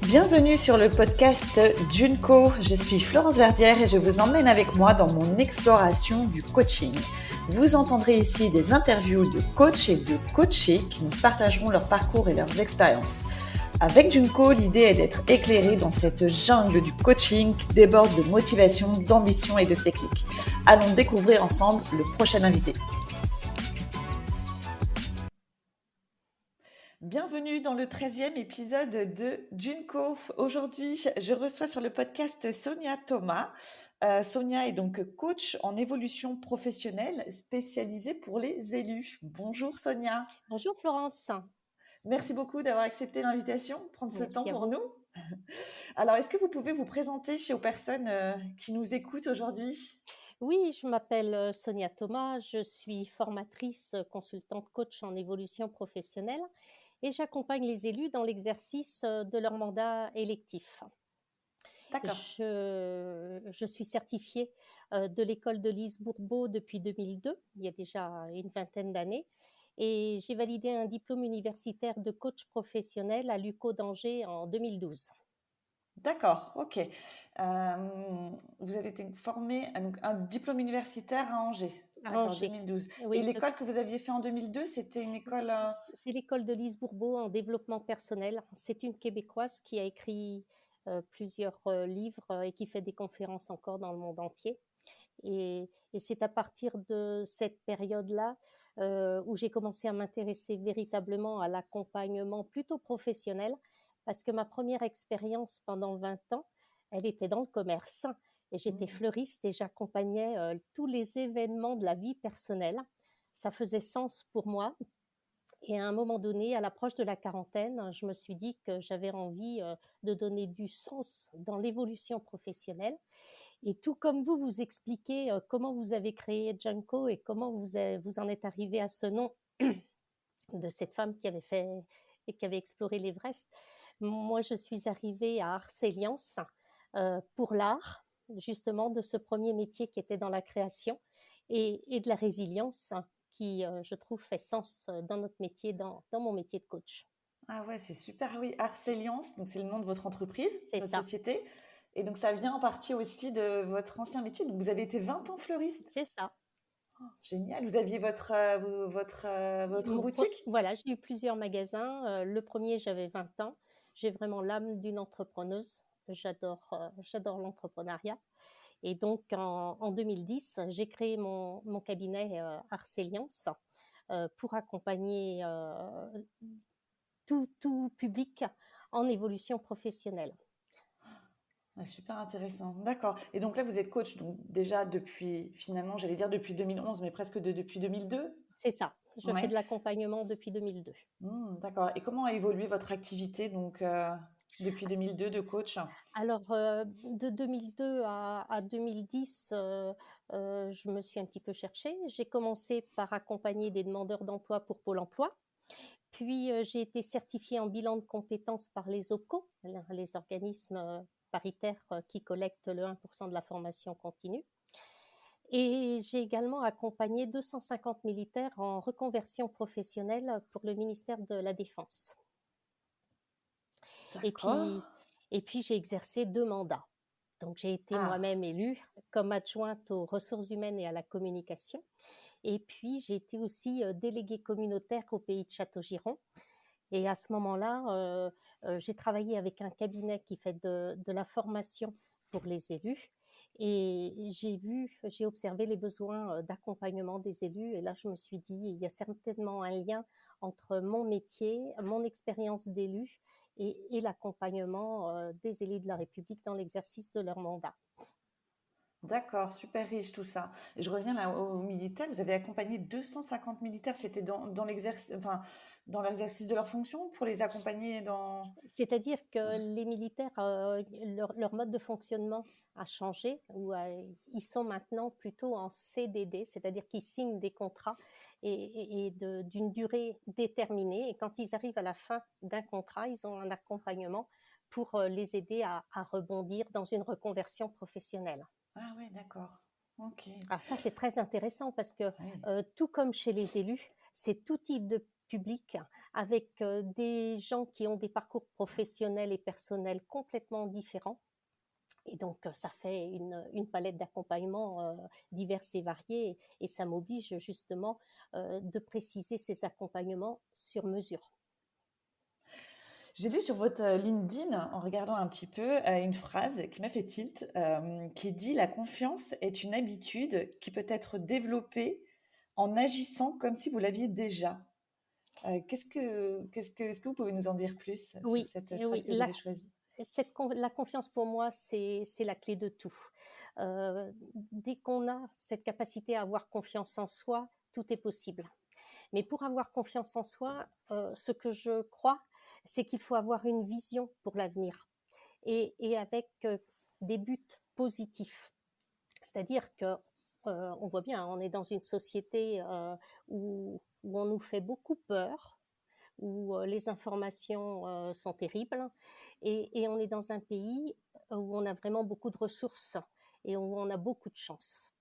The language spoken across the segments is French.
Bienvenue sur le podcast Junko. Je suis Florence Verdière et je vous emmène avec moi dans mon exploration du coaching. Vous entendrez ici des interviews de coachs et de coachés qui nous partageront leur parcours et leurs expériences. Avec Junko, l'idée est d'être éclairé dans cette jungle du coaching qui déborde de motivation, d'ambition et de technique. Allons découvrir ensemble le prochain invité. Bienvenue dans le 13e épisode de Junko. Aujourd'hui, je reçois sur le podcast Sonia Thomas. Sonia est donc coach en évolution professionnelle spécialisée pour les élus. Bonjour Sonia. Bonjour Florence. Merci beaucoup d'avoir accepté l'invitation, prendre ce temps Merci à pour vous. nous. Alors, est-ce que vous pouvez vous présenter aux personnes qui nous écoutent aujourd'hui ? Oui, je m'appelle Sonia Thomas, je suis formatrice, consultante coach en évolution professionnelle et j'accompagne les élus dans l'exercice de leur mandat électif. D'accord. Je suis certifiée de l'école de Lise Bourbeau depuis 2002, il y a déjà une vingtaine d'années, et j'ai validé un diplôme universitaire de coach professionnel à l'UQO d'Angers en 2012. D'accord, ok. Vous avez été formé à un diplôme universitaire à Angers. À D'accord, Angers. 2012. Et Oui, l'école que vous aviez fait en 2002, c'était une école... c'est l'école de Lise Bourbeau en développement personnel. C'est une Québécoise qui a écrit plusieurs livres et qui fait des conférences encore dans le monde entier. Et c'est à partir de cette période-là où j'ai commencé à m'intéresser véritablement à l'accompagnement plutôt professionnel, parce que ma première expérience pendant 20 ans, elle était dans le commerce. Et j'étais fleuriste et j'accompagnais tous les événements de la vie personnelle. Ça faisait sens pour moi. Et à un moment donné, à l'approche de la quarantaine, je me suis dit que j'avais envie de donner du sens dans l'évolution professionnelle. Et tout comme vous, vous expliquez comment vous avez créé Junko et comment vous en êtes arrivé à ce nom de cette femme qui avait fait et qui avait exploré l'Everest. Moi, je suis arrivée à Arceliance pour l'art, justement, de ce premier métier qui était dans la création et de la résilience qui, je trouve, fait sens dans notre métier, dans mon métier de coach. Ah ouais, c'est super. Ah oui, Arceliance, donc c'est le nom de votre entreprise, C'est votre ça, société. Et donc ça vient en partie aussi de votre ancien métier. Donc vous avez été 20 ans fleuriste. c'est ça. Génial. Vous aviez votre boutique? Voilà, j'ai eu plusieurs magasins. Le premier, j'avais 20 ans. J'ai vraiment l'âme d'une entrepreneuse. J'adore l'entrepreneuriat. Et donc, en 2010, j'ai créé mon cabinet Arceliance pour accompagner tout public en évolution professionnelle. Ouais, super intéressant. D'accord. Et donc là, vous êtes coach, donc déjà depuis, finalement, j'allais dire depuis 2011, mais presque depuis 2002. C'est ça. Je fais Ouais. de l'accompagnement depuis 2002. D'accord. Et comment a évolué votre activité donc depuis 2002 de coach? Alors, de 2002 à 2010, je me suis un petit peu cherchée. J'ai commencé par accompagner des demandeurs d'emploi pour Pôle emploi. Puis, j'ai été certifiée en bilan de compétences par les OPCO, les organismes paritaires qui collectent le 1% de la formation continue. Et j'ai également accompagné 250 militaires en reconversion professionnelle pour le ministère de la Défense. Et D'accord. puis, et puis j'ai exercé 2 mandats. Donc, j'ai été Ah, moi-même élue comme adjointe aux ressources humaines et à la communication. Et puis, j'ai été aussi déléguée communautaire au pays de Châteaugiron. Et à ce moment-là, j'ai travaillé avec un cabinet qui fait de la formation pour les élus. Et j'ai observé les besoins d'accompagnement des élus. Et là, je me suis dit, il y a certainement un lien entre mon métier, mon expérience d'élu et l'accompagnement des élus de la République dans l'exercice de leur mandat. d'accord, super riche tout ça. Et je reviens là aux militaires. Vous avez accompagné 250 militaires. C'était dans l'exercice, enfin, dans l'exercice de leur fonction pour les accompagner dans. C'est-à-dire que les militaires, leur mode de fonctionnement a changé, ils sont maintenant plutôt en CDD, c'est-à-dire qu'ils signent des contrats d'une durée déterminée. Et quand ils arrivent à la fin d'un contrat, ils ont un accompagnement pour les aider à rebondir dans une reconversion professionnelle. Ah ouais, d'accord. Ok. Alors ça, c'est très intéressant parce que Oui. tout comme chez les élus, c'est tout type public avec des gens qui ont des parcours professionnels et personnels complètement différents. Et donc, ça fait une palette d'accompagnement diverses et variées et ça m'oblige justement de préciser ces accompagnements sur mesure. J'ai lu sur votre LinkedIn, en regardant un petit peu, une phrase qui m'a fait tilt, qui dit: «La confiance est une habitude qui peut être développée en agissant comme si vous l'aviez déjà». Est-ce que vous pouvez nous en dire plus sur Oui, cette et phrase oui, que vous avez choisie? la confiance pour moi, c'est la clé de tout. Dès qu'on a cette capacité à avoir confiance en soi, tout est possible. Mais pour avoir confiance en soi, ce que je crois, c'est qu'il faut avoir une vision pour l'avenir et avec des buts positifs. C'est-à-dire que on voit bien, on est dans une société où on nous fait beaucoup peur, où les informations sont terribles, et on est dans un pays où on a vraiment beaucoup de ressources et où on a beaucoup de chance.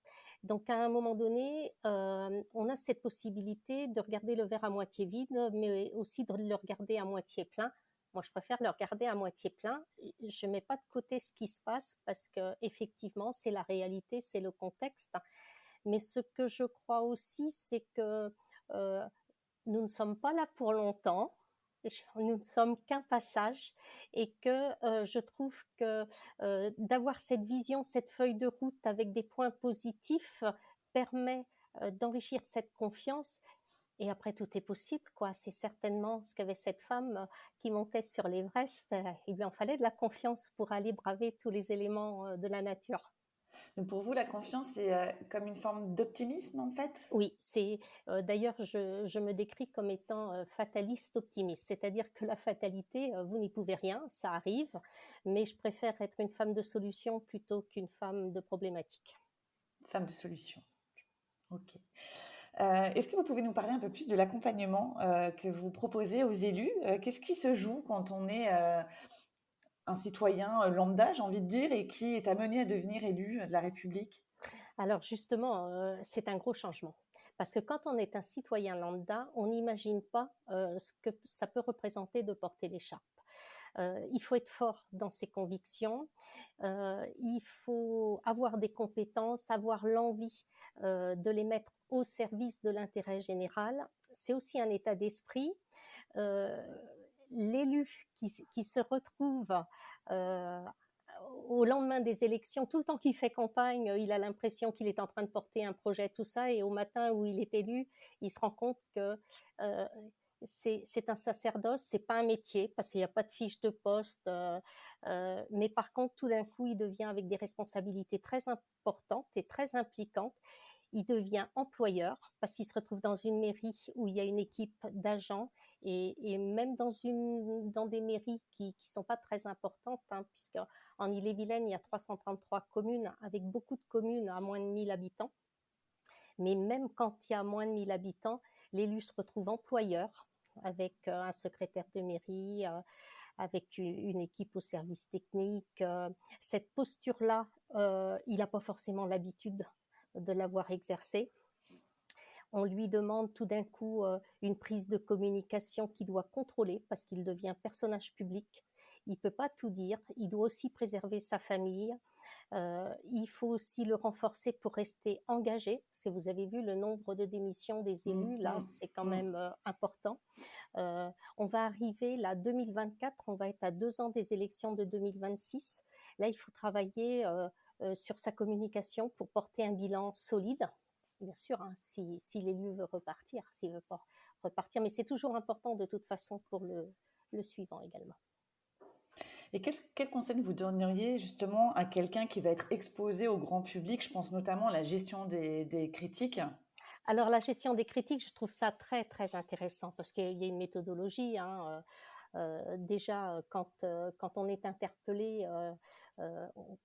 Donc à un moment donné, on a cette possibilité de regarder le verre à moitié vide, mais aussi de le regarder à moitié plein. Moi, je préfère le regarder à moitié plein. Je ne mets pas de côté ce qui se passe parce que effectivement, c'est la réalité, c'est le contexte. Mais ce que je crois aussi, c'est que euh, nous ne sommes pas là pour longtemps. Nous ne sommes qu'un passage et que je trouve que d'avoir cette vision, cette feuille de route avec des points positifs permet d'enrichir cette confiance. Et après, tout est possible, quoi. C'est certainement ce qu'avait cette femme qui montait sur l'Everest. Il lui en fallait de la confiance pour aller braver tous les éléments de la nature. Donc pour vous, la confiance, c'est, comme une forme d'optimisme, en fait? Oui, c'est d'ailleurs je me décris comme étant fataliste optimiste, c'est-à-dire que la fatalité, vous n'y pouvez rien, ça arrive, mais je préfère être une femme de solution plutôt qu'une femme de problématique. Femme de solution. OK. Est-ce que vous pouvez nous parler un peu plus de l'accompagnement, que vous proposez aux élus? Qu'est-ce qui se joue quand on est, un citoyen, lambda, j'ai envie de dire, et qui est amené à devenir élu, de la République? Alors justement, c'est un gros changement. Parce que quand on est un citoyen lambda, on n'imagine pas ce que ça peut représenter de porter l'écharpe. Il faut être fort dans ses convictions, il faut avoir des compétences, avoir l'envie de les mettre au service de l'intérêt général. C'est aussi un état d'esprit. Euh, L'élu qui se retrouve euh, au lendemain des élections, tout le temps qu'il fait campagne, il a l'impression qu'il est en train de porter un projet, tout ça, et au matin où il est élu, il se rend compte que euh, c'est un sacerdoce, c'est pas un métier, parce qu'il n'y a pas de fiche de poste, mais par contre, tout d'un coup, il devient avec des responsabilités très importantes et très impliquantes. Il devient employeur parce qu'il se retrouve dans une mairie où il y a une équipe d'agents et même dans des mairies qui sont pas très importantes, hein, puisque en Ille-et-Vilaine, il y a 333 communes avec beaucoup de communes à moins de 1000 habitants. Mais même quand il y a moins de 1000 habitants, l'élu se retrouve employeur avec un secrétaire de mairie, avec une équipe au service technique. Cette posture-là, il n'a pas forcément l'habitude de l'avoir exercée. On lui demande tout d'un coup une prise de communication qu'il doit contrôler parce qu'il devient personnage public. Il ne peut pas tout dire, il doit aussi préserver sa famille. Il faut aussi le renforcer pour rester engagé. Si vous avez vu le nombre de démissions des Mmh, élus, là, mmh, c'est quand mmh. même important. On va arriver là 2024, on va être à 2 ans des élections de 2026. Là, il faut travailler sur sa communication pour porter un bilan solide. Bien sûr, hein, si l'élu veut repartir, s'il veut pas repartir, mais c'est toujours important de toute façon pour le suivant également. Et quel conseil vous donneriez justement à quelqu'un qui va être exposé au grand public? Je pense notamment à la gestion des critiques. Alors la gestion des critiques, je trouve ça très très intéressant parce qu'il y a une méthodologie. Hein, déjà, quand on est interpellé,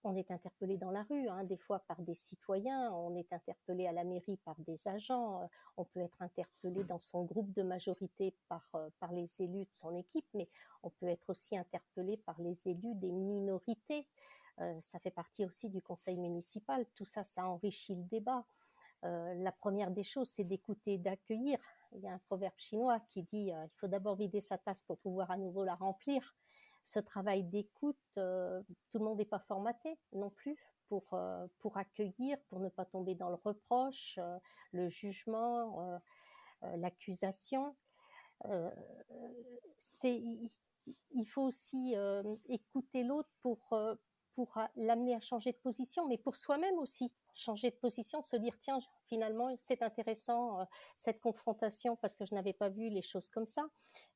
on est interpellé dans la rue, hein, des fois par des citoyens, on est interpellé à la mairie par des agents, on peut être interpellé dans son groupe de majorité par les élus de son équipe, mais on peut être aussi interpellé par les élus des minorités. Ça fait partie aussi du conseil municipal. Tout ça, ça enrichit le débat. La première des choses, c'est d'écouter, d'accueillir. Il y a un proverbe chinois qui dit il faut d'abord vider sa tasse pour pouvoir à nouveau la remplir. Ce travail d'écoute, tout le monde n'est pas formaté non plus pour accueillir, pour ne pas tomber dans le reproche, le jugement, l'accusation. Euh, il faut aussi écouter l'autre pour l'amener à changer de position, mais pour soi-même aussi, changer de position, se dire, tiens, finalement, c'est intéressant, cette confrontation, parce que je n'avais pas vu les choses comme ça.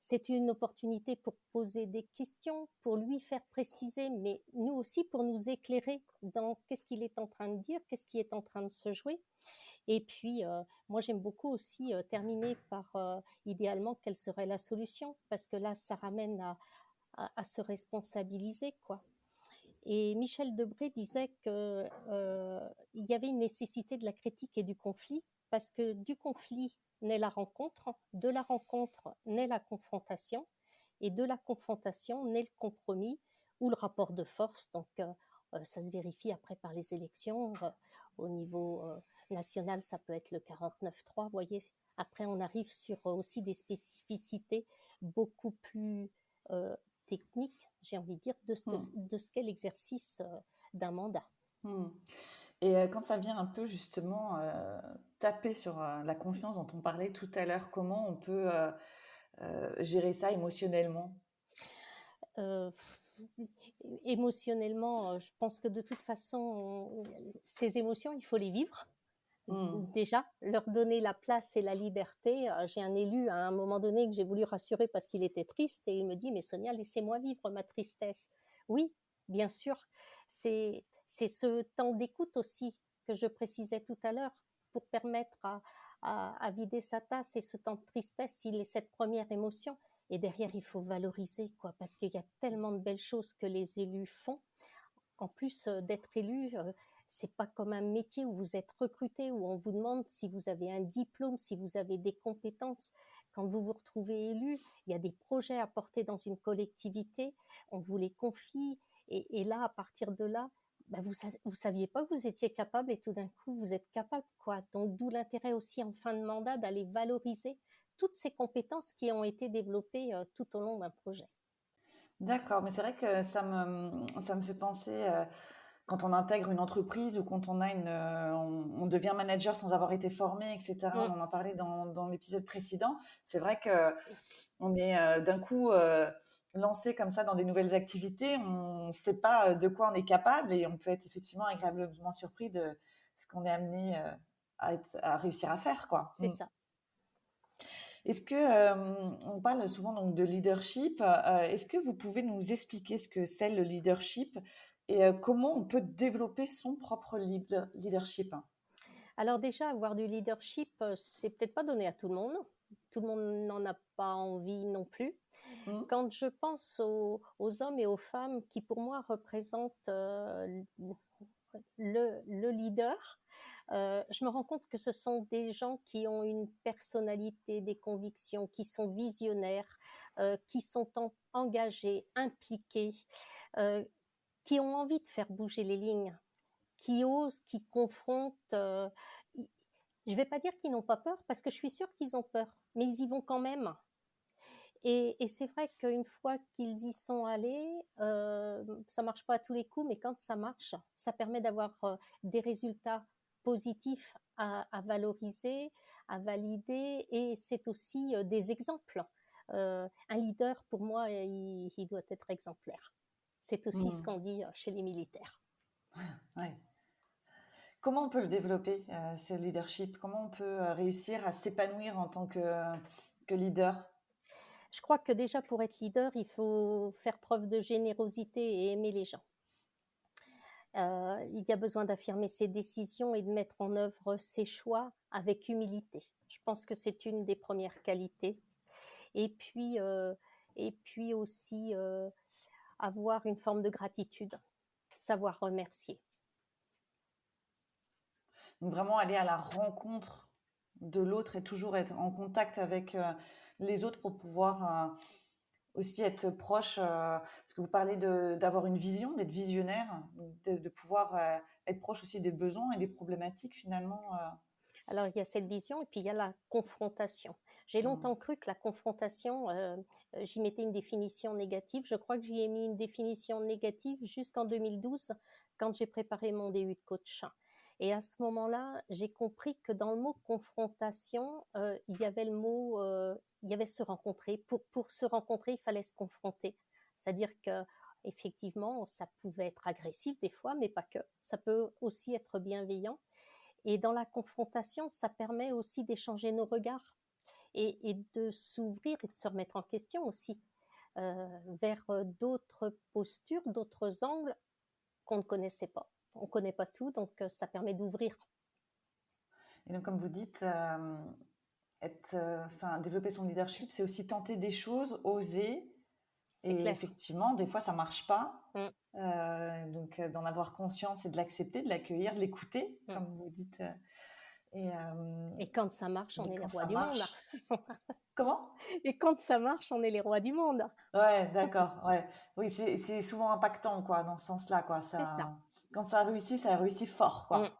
C'est une opportunité pour poser des questions, pour lui faire préciser, mais nous aussi pour nous éclairer dans qu'est-ce qu'il est en train de dire, qu'est-ce qui est en train de se jouer. Et puis, moi, j'aime beaucoup aussi terminer par, idéalement, quelle serait la solution, parce que là, ça ramène à se responsabiliser, quoi. Et Michel Debré disait que il y avait une nécessité de la critique et du conflit, parce que du conflit naît la rencontre, de la rencontre naît la confrontation, et de la confrontation naît le compromis ou le rapport de force. Donc, ça se vérifie après par les élections. Au niveau national, ça peut être le 49-3. Vous voyez, après, on arrive sur aussi des spécificités beaucoup plus techniques, j'ai envie de dire, de ce qu'est l'exercice d'un mandat. Et quand ça vient un peu justement taper sur la confiance dont on parlait tout à l'heure, comment on peut gérer ça émotionnellement? Émotionnellement, je pense que de toute façon, ces émotions, il faut les vivre. Déjà, leur donner la place et la liberté. J'ai un élu à un moment donné que j'ai voulu rassurer parce qu'il était triste et il me dit, mais Sonia, laissez-moi vivre ma tristesse. Oui, bien sûr, c'est ce temps d'écoute aussi que je précisais tout à l'heure pour permettre à vider sa tasse, et ce temps de tristesse, il est cette première émotion. Et derrière, il faut valoriser, quoi, parce qu'il y a tellement de belles choses que les élus font. En plus d'être élu, c'est pas comme un métier où vous êtes recruté, où on vous demande si vous avez un diplôme, si vous avez des compétences. Quand vous vous retrouvez élu, il y a des projets à porter dans une collectivité, on vous les confie, et là, à partir de là, ben vous saviez pas que vous étiez capable, et tout d'un coup, vous êtes capable, quoi. Donc, d'où l'intérêt aussi en fin de mandat d'aller valoriser toutes ces compétences qui ont été développées tout au long d'un projet. D'accord, mais c'est vrai que ça me fait penser quand on intègre une entreprise ou quand on devient manager sans avoir été formé, etc. Mm. On en parlait dans l'épisode précédent. C'est vrai que on est d'un coup lancé comme ça dans des nouvelles activités. On ne sait pas de quoi on est capable et on peut être effectivement agréablement surpris de ce qu'on est amené à réussir à faire, quoi. C'est ça. Est-ce que on parle souvent donc de leadership. Est-ce que vous pouvez nous expliquer ce que c'est le leadership et comment on peut développer son propre leadership? Alors déjà, avoir du leadership, c'est peut-être pas donné à tout le monde. Tout le monde n'en a pas envie non plus. Mm. Quand je pense aux hommes et aux femmes qui, pour moi, représentent le leader, je me rends compte que ce sont des gens qui ont une personnalité, des convictions, qui sont visionnaires, qui sont engagés, impliqués, euh, qui ont envie de faire bouger les lignes, qui osent, qui confrontent. Je ne vais pas dire qu'ils n'ont pas peur, parce que je suis sûre qu'ils ont peur, mais ils y vont quand même. Et c'est vrai qu'une fois qu'ils y sont allés, ça ne marche pas à tous les coups, mais quand ça marche, ça permet d'avoir des résultats positifs à valoriser, à valider, et c'est aussi des exemples. Un leader, pour moi, il doit être exemplaire. C'est aussi ce Mm. qu'on dit chez les militaires. Ouais. Comment on peut le développer, ce leadership? Comment on peut réussir à s'épanouir en tant que leader? Je crois que déjà, pour être leader, il faut faire preuve de générosité et aimer les gens. Il y a besoin d'affirmer ses décisions et de mettre en œuvre ses choix avec humilité. Je pense que c'est une des premières qualités. Et puis, aussi avoir une forme de gratitude, savoir remercier. Donc vraiment aller à la rencontre de l'autre et toujours être en contact avec les autres pour pouvoir aussi être proche, parce que vous parlez d'avoir une vision, d'être visionnaire, de pouvoir être proche aussi des besoins et des problématiques finalement. Alors, il y a cette vision et puis il y a la confrontation. J'ai Mmh. longtemps cru que la confrontation, j'y mettais une définition négative. Je crois que j'y ai mis une définition négative jusqu'en 2012, quand j'ai préparé mon DU de coach. Et à ce moment-là, j'ai compris que dans le mot confrontation, il y avait le mot, il y avait se rencontrer. Pour se rencontrer, il fallait se confronter. C'est-à-dire que effectivement, ça pouvait être agressif des fois, mais pas que. Ça peut aussi être bienveillant. Et dans la confrontation, ça permet aussi d'échanger nos regards et de s'ouvrir et de se remettre en question aussi vers d'autres postures, d'autres angles qu'on ne connaissait pas. On ne connaît pas tout, donc ça permet d'ouvrir. Et donc, comme vous dites, développer son leadership, c'est aussi tenter des choses, oser. C'est Et clair. effectivement, des fois, ça marche pas. Mm, Donc, d'en avoir conscience et de l'accepter, de l'accueillir, de l'écouter, mm. comme vous dites. Et, euh, Et quand ça marche, on et est les quand rois ça du monde. marche, comment? Et quand ça marche, on est les rois du monde. Ouais, d'accord. Ouais. Oui, c'est souvent impactant, quoi, dans ce sens-là, quoi. C'est ça. Quand ça a réussi fort, Mm. quoi.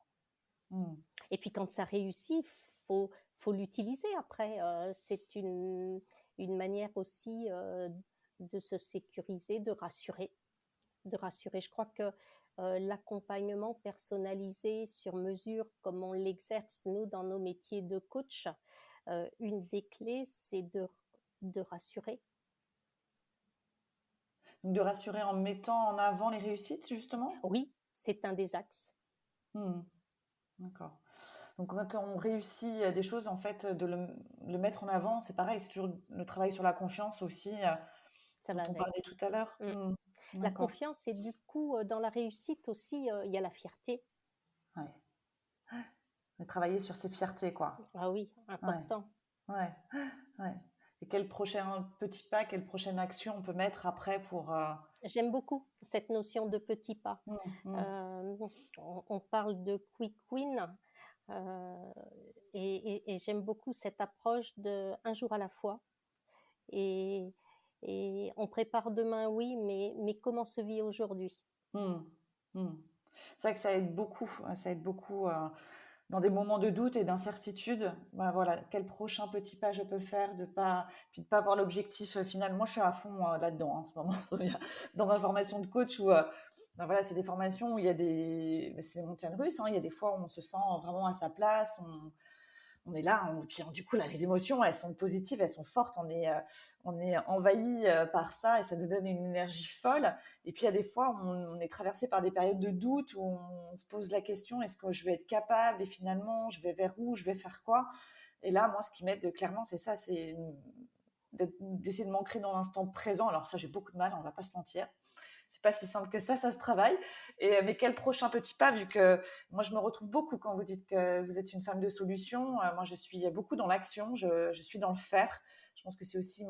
Hmm. Et puis quand ça réussit, faut l'utiliser après. C'est une manière aussi de se sécuriser, de rassurer. De rassurer. Je crois que l'accompagnement personnalisé sur mesure, comme on l'exerce nous dans nos métiers de coach, une des clés, c'est de rassurer. Donc, de rassurer en mettant en avant les réussites, justement? Oui, c'est un des axes. Hmm. D'accord. Donc, quand on réussit des choses, en fait, le mettre en avant, c'est pareil, c'est toujours le travail sur la confiance aussi, Ça dont va on parlait avec. tout à l'heure. Mm. Hmm. La D'accord. confiance et du coup, dans la réussite aussi, il y a la fierté. Ouais. Travailler sur ses fiertés, quoi. Ah oui, Ouais, important. ouais, ouais. Et quel prochain petit pas, quelle prochaine action on peut mettre après pour... J'aime beaucoup cette notion de petits pas. hmm, hmm. Euh, on parle de quick win euh, et j'aime beaucoup cette approche de un jour à la fois. Et, et on prépare demain, oui, mais comment se vit aujourd'hui? Hmm, hmm. C'est vrai que ça aide beaucoup, hein, ça aide beaucoup dans des moments de doute et d'incertitude. Ben voilà, quel prochain petit pas je peux faire, puis de pas avoir l'objectif final. Moi, je suis à fond là-dedans en ce moment, dans ma formation de coach où ben voilà, c'est des formations où il y a c'est les montagnes russes. Hein, il y a des fois où on se sent vraiment à sa place, on est là, puis du coup, là, les émotions, elles sont positives, elles sont fortes, on est envahi par ça et ça nous donne une énergie folle. Et puis, il y a des fois, on est traversé par des périodes de doute où on se pose la question, est-ce que je vais être capable? Et finalement, je vais vers où? Je vais faire quoi? Et là, moi, ce qui m'aide clairement, c'est ça, c'est d'essayer de m'ancrer dans l'instant présent. Alors ça, j'ai beaucoup de mal, on va pas se mentir. C'est pas si simple que ça se travaille. Mais quel prochain petit pas, vu que moi, je me retrouve beaucoup quand vous dites que vous êtes une femme de solution. Moi, je suis beaucoup dans l'action, je suis dans le faire. Je pense que c'est aussi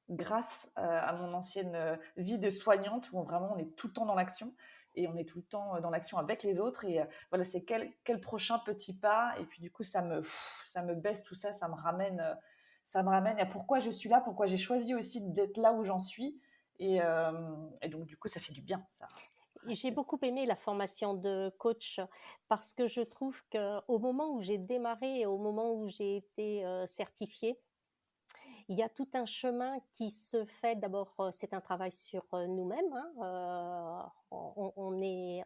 grâce à mon ancienne vie de soignante où vraiment on est tout le temps dans l'action et on est tout le temps dans l'action avec les autres. Et voilà, c'est quel prochain petit pas. Et puis du coup, ça me baisse tout ça, ça me ramène à pourquoi je suis là, pourquoi j'ai choisi aussi d'être là où j'en suis. Et donc, du coup, ça fait du bien, ça J'ai rassure. beaucoup aimé la formation de coach parce que je trouve qu'au moment où j'ai démarré et au moment où j'ai été certifiée, il y a tout un chemin qui se fait. D'abord, c'est un travail sur nous-mêmes. Hein. On est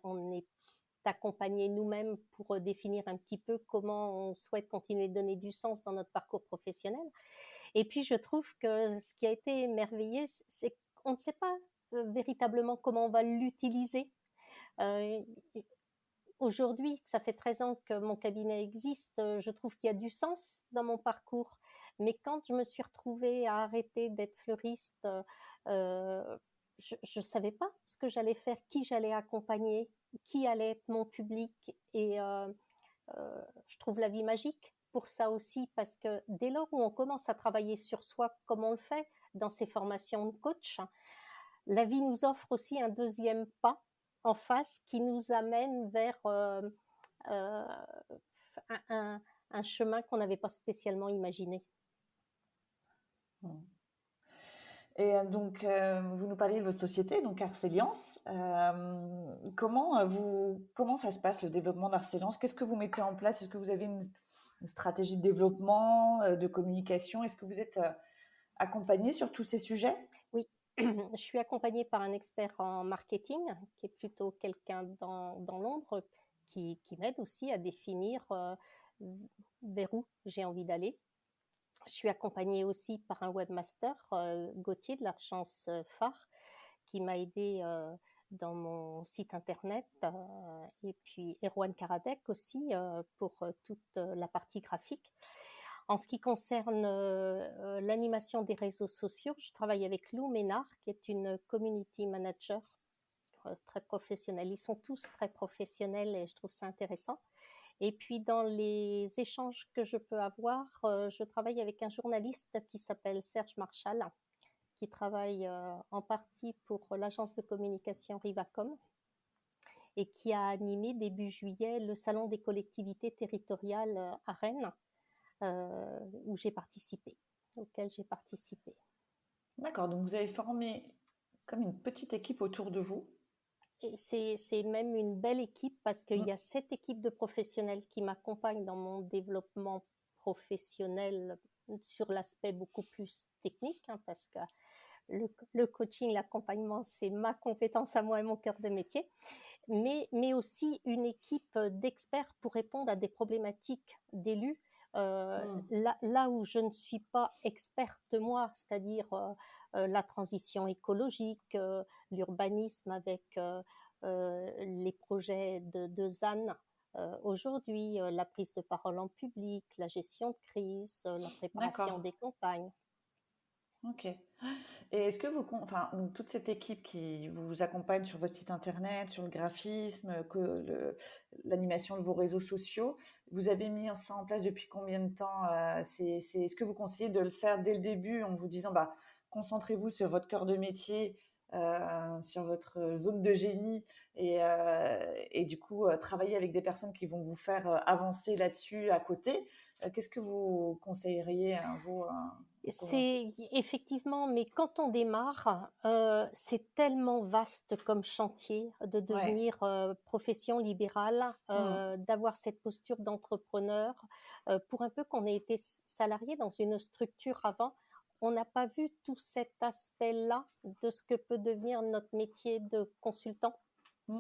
accompagné nous-mêmes pour définir un petit peu comment on souhaite continuer de donner du sens dans notre parcours professionnel. Et puis, je trouve que ce qui a été émerveillé, c'est qu'on ne sait pas véritablement comment on va l'utiliser. Euh, Aujourd'hui, ça fait 13 ans que mon cabinet existe, je trouve qu'il y a du sens dans mon parcours. Mais quand je me suis retrouvée à arrêter d'être fleuriste, je ne savais pas ce que j'allais faire, qui j'allais accompagner, qui allait être mon public. Et je trouve la vie magique pour ça aussi, parce que dès lors où on commence à travailler sur soi, comme on le fait dans ces formations de coach, la vie nous offre aussi un deuxième pas en face qui nous amène vers euh, un chemin qu'on n'avait pas spécialement imaginé. Mmh. Et donc, vous nous parliez de votre société, donc Arceliance. Comment ça se passe le développement d'Arceliance? Qu'est-ce que vous mettez en place? Est-ce que vous avez une stratégie de développement, de communication? Est-ce que vous êtes accompagné sur tous ces sujets? Oui, je suis accompagnée par un expert en marketing, qui est plutôt quelqu'un dans l'ombre, qui m'aide aussi à définir vers où j'ai envie d'aller. Je suis accompagnée aussi par un webmaster, Gauthier de l'agence Phare, qui m'a aidé dans mon site internet, et puis Erwan Karadec aussi pour toute la partie graphique. En ce qui concerne l'animation des réseaux sociaux, je travaille avec Lou Ménard, qui est une community manager très professionnelle. Ils sont tous très professionnels et je trouve ça intéressant. Et puis dans les échanges que je peux avoir, je travaille avec un journaliste qui s'appelle Serge Marchal, qui travaille en partie pour l'agence de communication Rivacom et qui a animé début juillet le salon des collectivités territoriales à Rennes, où j'ai participé, auquel j'ai participé. D'accord, donc vous avez formé comme une petite équipe autour de vous. Et c'est même une belle équipe parce qu'il Mm. y a 7 équipes de professionnels qui m'accompagnent dans mon développement professionnel sur l'aspect beaucoup plus technique, hein, parce que le coaching, l'accompagnement, c'est ma compétence à moi et mon cœur de métier, mais aussi une équipe d'experts pour répondre à des problématiques d'élus. Mm. Là où je ne suis pas experte moi, c'est-à-dire la transition écologique, l'urbanisme avec les projets de ZAN aujourd'hui, la prise de parole en public, la gestion de crise, la D'accord, préparation des campagnes. ok. Et est-ce que enfin, donc, toute cette équipe qui vous accompagne sur votre site internet, sur le graphisme, l'animation de vos réseaux sociaux, vous avez mis ça en place depuis combien de temps? Est-ce que vous conseillez de le faire dès le début en vous disant, bah, concentrez-vous sur votre cœur de métier, sur votre zone de génie et du coup, travailler avec des personnes qui vont vous faire avancer là-dessus à côté. Qu'est-ce que vous conseilleriez, hein, vous, pour commencer? C'est effectivement, mais quand on démarre, c'est tellement vaste comme chantier de Ouais. devenir profession libérale, Mm. d'avoir cette posture d'entrepreneur. Pour un peu qu'on ait été salarié dans une structure avant, on n'a pas vu tout cet aspect-là de ce que peut devenir notre métier de consultant. Mm.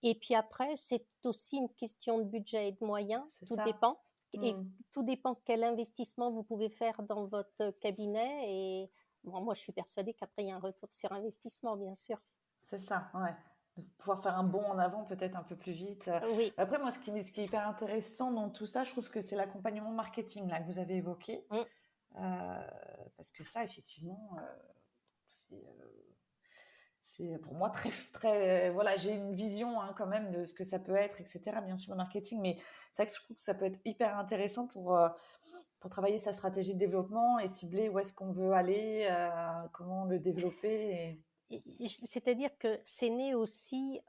Et puis après, c'est aussi une question de budget et de moyens, C'est tout ça. dépend. Et Hmm. tout dépend quel investissement vous pouvez faire dans votre cabinet. Et bon, moi, je suis persuadée qu'après, il y a un retour sur investissement, bien sûr. C'est ça, ouais. De pouvoir faire un bond en avant peut-être un peu plus vite. Oui. Après, moi, ce qui est hyper intéressant dans tout ça, je trouve que c'est l'accompagnement marketing là, que vous avez évoqué. Mm. Euh, Parce que ça, effectivement, c'est c'est pour moi très, très. Voilà, j'ai une vision hein, quand même de ce que ça peut être, etc. Bien sûr, le marketing, mais c'est vrai que je trouve que ça peut être hyper intéressant pour travailler sa stratégie de développement et cibler où est-ce qu'on veut aller, comment le développer. C'est-à-dire que c'est né aussi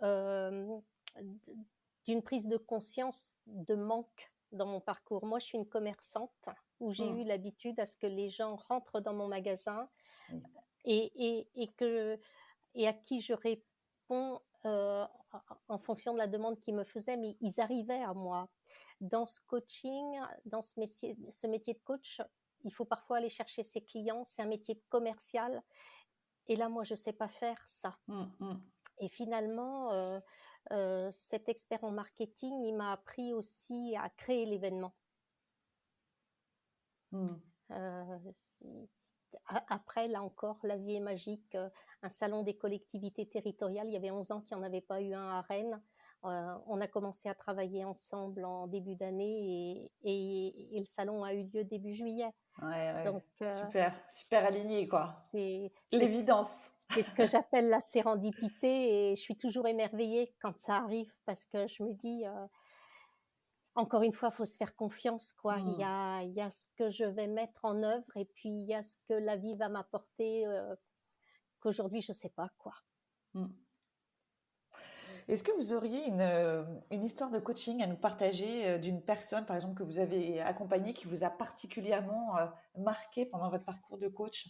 d'une prise de conscience de manque dans mon parcours. Moi, je suis une commerçante où j'ai Hmm. eu l'habitude à ce que les gens rentrent dans mon magasin Oui. et à qui je réponds en fonction de la demande qu'ils me faisaient, mais ils arrivaient à moi. Dans ce coaching, dans ce métier de coach, il faut parfois aller chercher ses clients, c'est un métier de commercial, et là, moi, je ne sais pas faire ça. Hmm, hmm. Et finalement, cet expert en marketing, il m'a appris aussi à créer l'événement. Hmm. Euh, Après, là encore, la vie est magique. Un salon des collectivités territoriales, il y avait 11 ans qu'il n'y en avait pas eu un à Rennes. On a commencé à travailler ensemble en début d'année et le salon a eu lieu début juillet. Ouais, ouais. Donc, Super, super aligné, quoi. c'est L'évidence. ce que j'appelle la sérendipité et je suis toujours émerveillée quand ça arrive parce que je me dis, encore une fois, il faut se faire confiance, quoi. Hmm, Il y a ce que je vais mettre en œuvre et puis il y a ce que la vie va m'apporter qu'aujourd'hui, je ne sais pas, quoi. hmm. Est-ce que vous auriez une histoire de coaching à nous partager d'une personne, par exemple, que vous avez accompagnée, qui vous a particulièrement marqué pendant votre parcours de coach?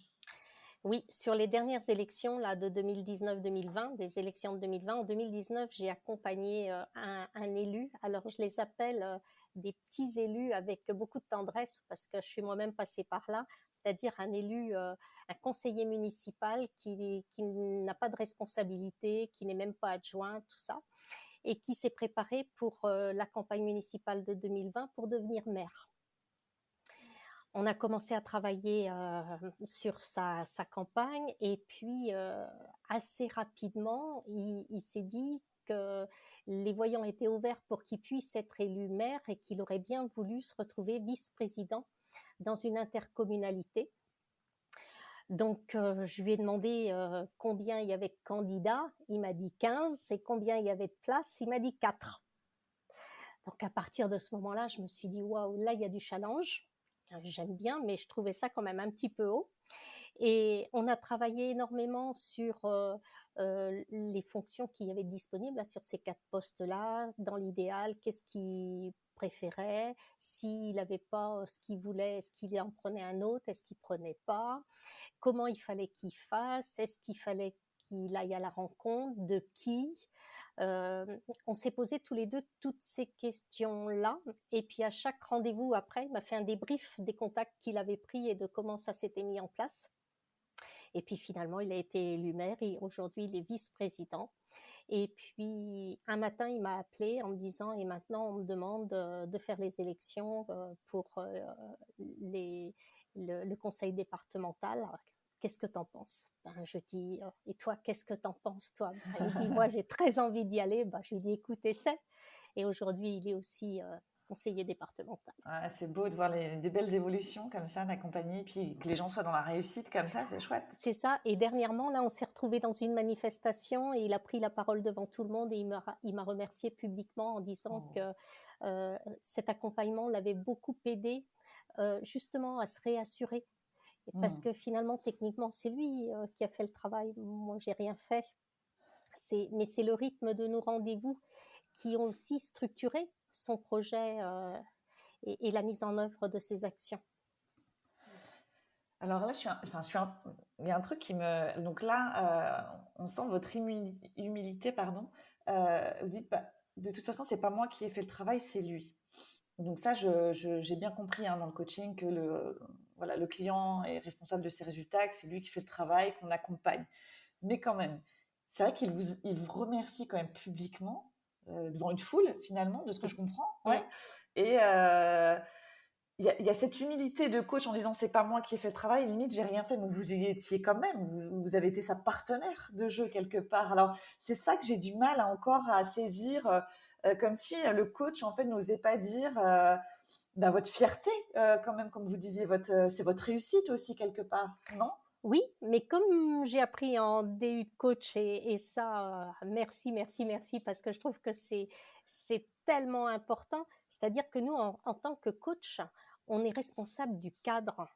Oui, sur les dernières élections là, de 2019-2020, des élections de 2020, en 2019, j'ai accompagné un élu. Alors, je les appelle des petits élus avec beaucoup de tendresse parce que je suis moi-même passée par là, c'est-à-dire un élu, un conseiller municipal qui n'a pas de responsabilité, qui n'est même pas adjoint, tout ça, et qui s'est préparé pour la campagne municipale de 2020 pour devenir maire. On a commencé à travailler sur sa campagne et puis assez rapidement, il s'est dit que les voyants étaient ouverts pour qu'il puisse être élu maire et qu'il aurait bien voulu se retrouver vice-président dans une intercommunalité. Donc, je lui ai demandé combien il y avait de candidats. Il m'a dit 15. Et combien il y avait de places. Il m'a dit 4. Donc, à partir de ce moment-là, je me suis dit, waouh, là, il y a du challenge. J'aime bien, mais je trouvais ça quand même un petit peu haut. Et on a travaillé énormément sur les fonctions qu'il y avait disponibles là, sur ces 4 postes-là. Dans l'idéal, qu'est-ce qu'il préférait? S'il n'avait pas ce qu'il voulait, est-ce qu'il en prenait un autre? Est-ce qu'il ne prenait pas? Comment il fallait qu'il fasse? Est-ce qu'il fallait qu'il aille à la rencontre? De qui? On s'est posé tous les deux toutes ces questions-là. Et puis à chaque rendez-vous après, il m'a fait un débrief des contacts qu'il avait pris et de comment ça s'était mis en place. Et puis finalement, il a été élu maire et aujourd'hui, il est vice-président. Et puis un matin, il m'a appelé en me disant, et maintenant, on me demande de faire les élections pour le conseil départemental. Qu'est-ce que t'en penses? Je dis, et toi, qu'est-ce que t'en penses, toi? Il dit, moi, j'ai très envie d'y aller. Je lui dis, écoute, essaie. Et aujourd'hui, il est aussi conseiller départemental. Ouais, c'est beau de voir des belles évolutions comme ça, d'accompagner, puis que les gens soient dans la réussite comme ça, c'est chouette. C'est ça. Et dernièrement, là, on s'est retrouvés dans une manifestation et il a pris la parole devant tout le monde et il m'a remercié publiquement en disant que cet accompagnement l'avait beaucoup aidé justement à se réassurer. Parce que finalement, techniquement, c'est lui qui a fait le travail. Moi, j'ai rien fait. Mais c'est le rythme de nos rendez-vous qui ont aussi structuré son projet et la mise en œuvre de ses actions. Alors là, il y a un truc qui me... Donc là, on sent votre humilité, pardon. Vous dites, de toute façon, c'est pas moi qui ai fait le travail, c'est lui. Donc ça, j'ai bien compris dans le coaching que le client est responsable de ses résultats, que c'est lui qui fait le travail, qu'on accompagne. Mais quand même, c'est vrai il vous remercie quand même publiquement, devant une foule, finalement, de ce que je comprends. Ouais. Et il y a cette humilité de coach en disant c'est pas moi qui ai fait le travail, limite j'ai rien fait, mais vous y étiez quand même, vous avez été sa partenaire de jeu quelque part. Alors c'est ça que j'ai du mal encore à saisir, comme si le coach en fait n'osait pas dire votre fierté quand même, comme vous disiez, c'est votre réussite aussi quelque part, non? Oui, mais comme j'ai appris en DU de coach et ça, merci, merci, merci, parce que je trouve que c'est tellement important. C'est-à-dire que nous, en tant que coach, on est responsable du cadre.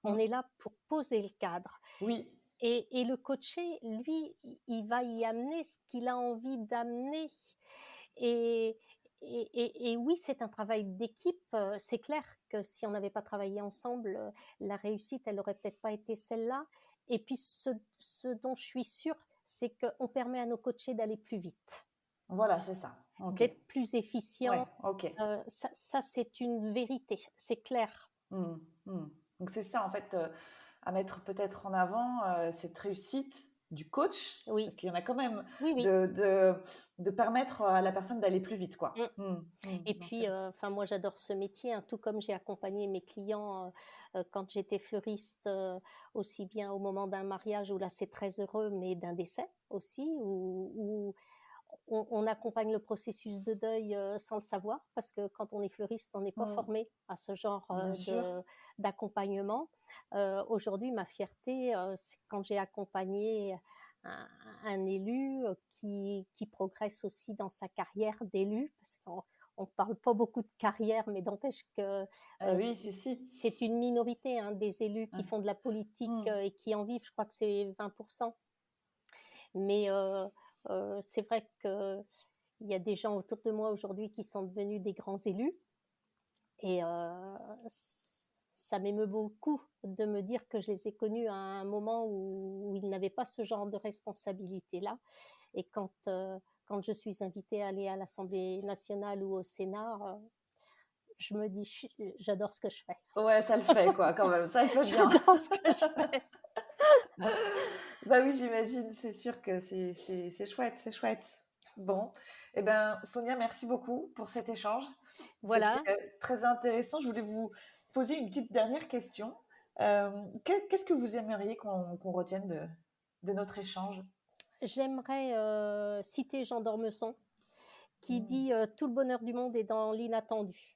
On est là pour poser le cadre. Oui. Et le coaché, lui, il va y amener ce qu'il a envie d'amener. Et oui, c'est un travail d'équipe. C'est clair que si on n'avait pas travaillé ensemble, la réussite, elle n'aurait peut-être pas été celle-là. Et puis, ce dont je suis sûre, c'est qu'on permet à nos coachés d'aller plus vite. Voilà, c'est ça. Okay. D'être plus efficient. Ouais, okay. Ça, c'est une vérité, c'est clair. Donc, c'est ça, en fait, à mettre peut-être en avant cette réussite du coach, oui. Parce qu'il y en a quand même, oui. de permettre à la personne d'aller plus vite, quoi. Et puis, moi, j'adore ce métier, tout comme j'ai accompagné mes clients quand j'étais fleuriste, aussi bien au moment d'un mariage où là, c'est très heureux, mais d'un décès aussi, où on accompagne le processus de deuil sans le savoir, parce que quand on est fleuriste, on n'est pas formé à ce genre d'accompagnement. Aujourd'hui, ma fierté, c'est quand j'ai accompagné un élu qui progresse aussi dans sa carrière d'élu, parce qu'on ne parle pas beaucoup de carrière, mais d'empêche que oui, c'est une minorité des élus qui font de la politique et qui en vivent, je crois que c'est 20%. Mais c'est vrai qu'il y a des gens autour de moi aujourd'hui qui sont devenus des grands élus. Et ça m'émeut beaucoup de me dire que je les ai connus à un moment où ils n'avaient pas ce genre de responsabilité-là. Et quand je suis invitée à aller à l'Assemblée nationale ou au Sénat, je me dis, j'adore ce que je fais. Ouais, ça le fait quoi, quand même. Ça le fait bien. J'adore ce que je fais. Bah oui, j'imagine. C'est sûr que c'est chouette, c'est chouette. Bon, eh ben Sonia, merci beaucoup pour cet échange. Voilà. C'était très intéressant. Je voulais vous poser une petite dernière question. Qu'est-ce que vous aimeriez qu'on retienne de notre échange? J'aimerais citer Jean d'Ormesson qui dit tout le bonheur du monde est dans l'inattendu.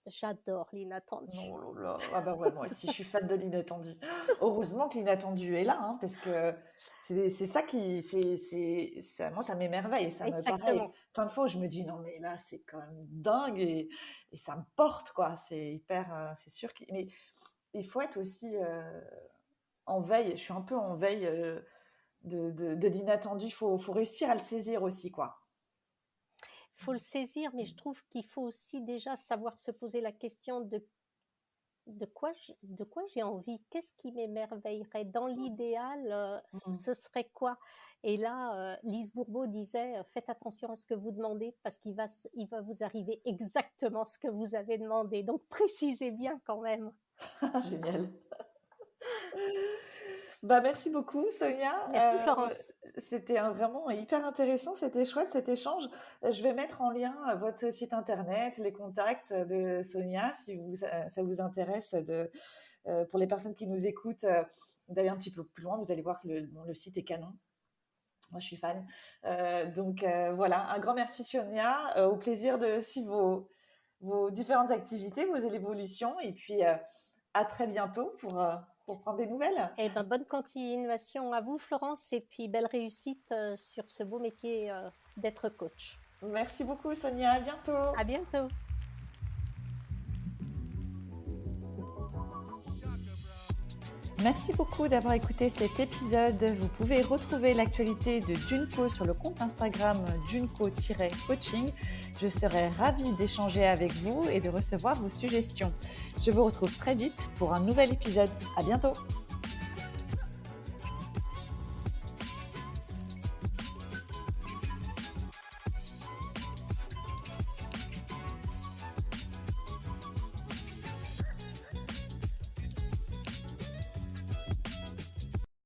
J'adore l'inattendu. Oh là là. Ah bah ouais, moi aussi, je suis fan de l'inattendu. Heureusement que l'inattendu est là, hein, parce que c'est ça qui, ça, moi, ça m'émerveille. Ça me pareil. Exactement. Plein de fois où je me dis, non, mais là, c'est quand même dingue et ça me porte, quoi. C'est hyper, c'est sûr. Mais il faut être aussi en veille. Je suis un peu en veille de l'inattendu. Faut réussir à le saisir aussi, quoi. Il faut le saisir, mais je trouve qu'il faut aussi déjà savoir se poser la question de quoi j'ai envie, qu'est-ce qui m'émerveillerait dans l'idéal, ce serait quoi? Et là, Lise Bourbeau disait faites attention à ce que vous demandez parce qu'il va vous arriver exactement ce que vous avez demandé, donc précisez bien quand même. Génial. Bah, merci beaucoup, Sonia. Merci Florence. C'était vraiment hyper intéressant. C'était chouette cet échange. Je vais mettre en lien votre site internet, les contacts de Sonia, si ça vous intéresse pour les personnes qui nous écoutent, d'aller un petit peu plus loin. Vous allez voir que le site est canon. Moi, je suis fan. Donc voilà, un grand merci, Sonia. Au plaisir de suivre vos différentes activités, vos évolutions. Et puis, à très bientôt pour prendre des nouvelles. Eh ben, bonne continuation à vous, Florence, et puis belle réussite sur ce beau métier d'être coach. Merci beaucoup, Sonia. À bientôt. À bientôt. Merci beaucoup d'avoir écouté cet épisode. Vous pouvez retrouver l'actualité de Junko sur le compte Instagram junko-coaching. Je serai ravie d'échanger avec vous et de recevoir vos suggestions. Je vous retrouve très vite pour un nouvel épisode. À bientôt.